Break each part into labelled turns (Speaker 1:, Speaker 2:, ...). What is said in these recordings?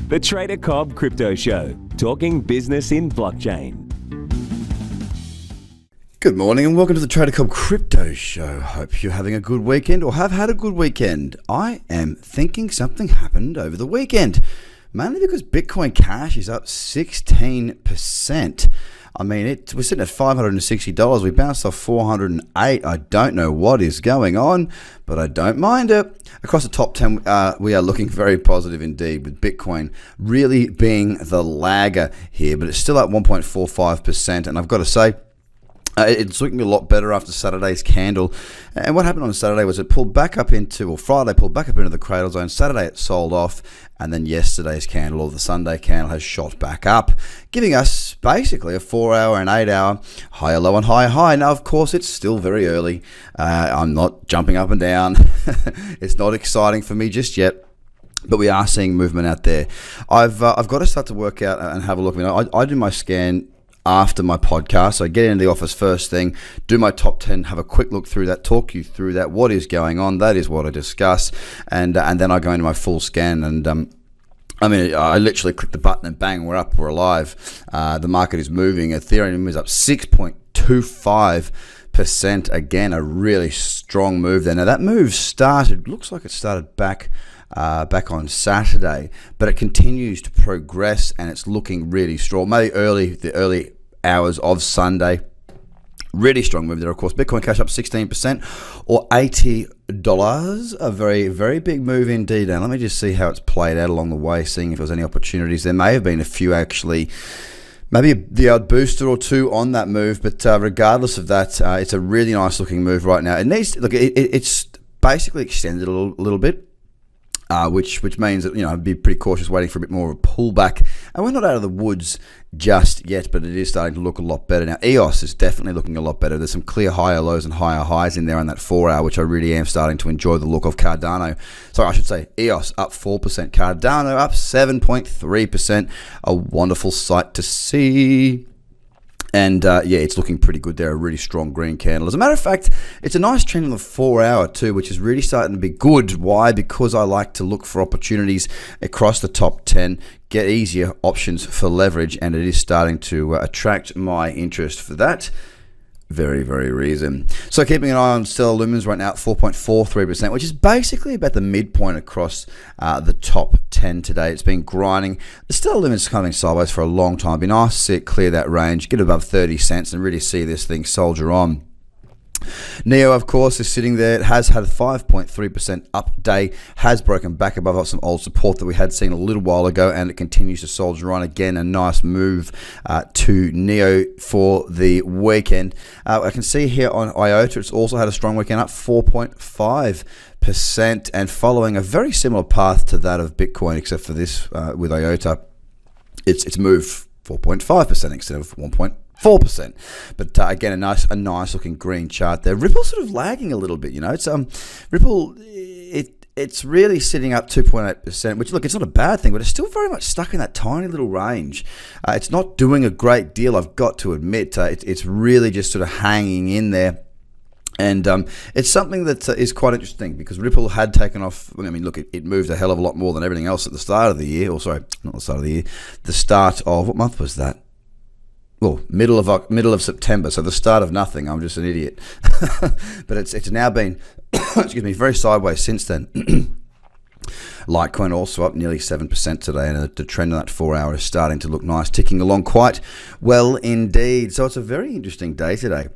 Speaker 1: The Trader Cobb Crypto Show, talking business in blockchain.
Speaker 2: Good morning and welcome to the Trader Cobb Crypto Show. Hope you're having a good weekend or have had a good weekend. I am thinking something happened over the weekend, mainly because Bitcoin Cash is up 16%. I mean, we're sitting at $560. We bounced off 408. I don't know what is going on, but I don't mind it. Across the top 10, we are looking very positive indeed, with Bitcoin really being the lagger here, but it's still at 1.45%. And I've got to say, it's looking a lot better after Saturday's candle. And what happened on Saturday was it pulled back up into, or Friday pulled back up into the cradle zone. Saturday it sold off, and then yesterday's candle, or the Sunday candle, has shot back up, giving us basically a 4-hour and 8-hour higher low and higher high. Now, of course, it's still very early. I'm not jumping up and down. It's not exciting for me just yet. But we are seeing movement out there. I've got to start to work out and have a look. I do my scan after my podcast. So I get into the office first thing, do my top 10, have a quick look through that, talk you through that, what is going on. That is what I discuss. And then I go into my full scan and I literally click the button and bang, we're up, we're alive. The market is moving. Ethereum is up 6.25%. Again, a really strong move there. Now that move looks like it started back on Saturday, but it continues to progress and it's looking really strong. Maybe the early hours of Sunday, really strong move there. Of course, Bitcoin Cash up 16% or $80. A very, very big move indeed. And let me just see how it's played out along the way, seeing if there was any opportunities. There may have been a few actually. Maybe the odd booster or two on that move, but regardless of that, it's a really nice looking move right now. It's basically extended a little bit. Which means that, I'd be pretty cautious waiting for a bit more of a pullback. And we're not out of the woods just yet, but it is starting to look a lot better. Now, EOS is definitely looking a lot better. There's some clear higher lows and higher highs in there on that 4-hour, which I really am starting to enjoy the look of. Cardano, sorry, I should say EOS up 4%. Cardano up 7.3%. A wonderful sight to see. And it's looking pretty good there, a really strong green candle. As a matter of fact, it's a nice trend on the 4-hour too, which is really starting to be good. Why? Because I like to look for opportunities across the top 10, get easier options for leverage, and it is starting to attract my interest for that very, very reason. So keeping an eye on Stellar Lumens right now at 4.43%, which is basically about the midpoint across the top 10 today. It's been grinding. The Stellar Lumens is coming sideways for a long time. It'd be nice to see it clear that range, get above 30 cents, and really see this thing soldier on. NEO, of course, is sitting there. It has had a 5.3% up day, has broken back above some old support that we had seen a little while ago, and it continues to soldier on. Again, a nice move to NEO for the weekend. I can see here on IOTA, it's also had a strong weekend, up 4.5%, and following a very similar path to that of Bitcoin, except for this with IOTA, it's moved 4.5% instead of 1.4%. But again, a nice looking green chart there. Ripple's sort of lagging a little bit, It's Ripple, it's really sitting up 2.8%, which, look, it's not a bad thing, but it's still very much stuck in that tiny little range. It's not doing a great deal, I've got to admit. It's really just sort of hanging in there. And it's something that is quite interesting, because Ripple had taken off. I mean, look, it moved a hell of a lot more than everything else at the start of the year. Or sorry, not the start of the year. The start of, what month was that? Well, middle of September, so the start of nothing. I'm just an idiot. But it's now been, excuse me, very sideways since then. Litecoin also up nearly 7% today, and the trend on that 4-hour is starting to look nice, ticking along quite well indeed. So it's a very interesting day today.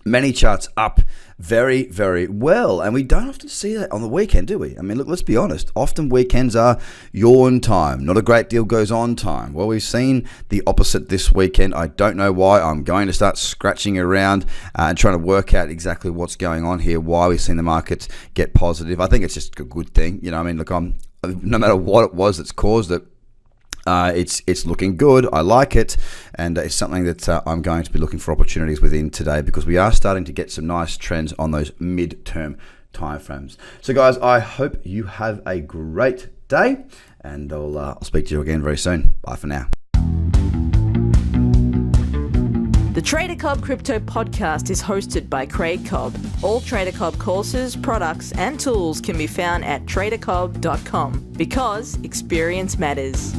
Speaker 2: Many charts up very, very well, and we don't often see that on the weekend, do we? I mean, look, let's be honest. Often weekends are yawn time. Not a great deal goes on time. Well, we've seen the opposite this weekend. I don't know why. I'm going to start scratching around and trying to work out exactly what's going on here, why we've seen the markets get positive. I think it's just a good thing. I mean, look, no matter what it was that's caused it, it's looking good. I like it, and it's something that I'm going to be looking for opportunities within today, because we are starting to get some nice trends on those mid-term timeframes. So, guys, I hope you have a great day, and I'll speak to you again very soon. Bye for now.
Speaker 3: The Trader Cobb Crypto Podcast is hosted by Craig Cobb. All Trader Cobb courses, products, and tools can be found at tradercobb.com because experience matters.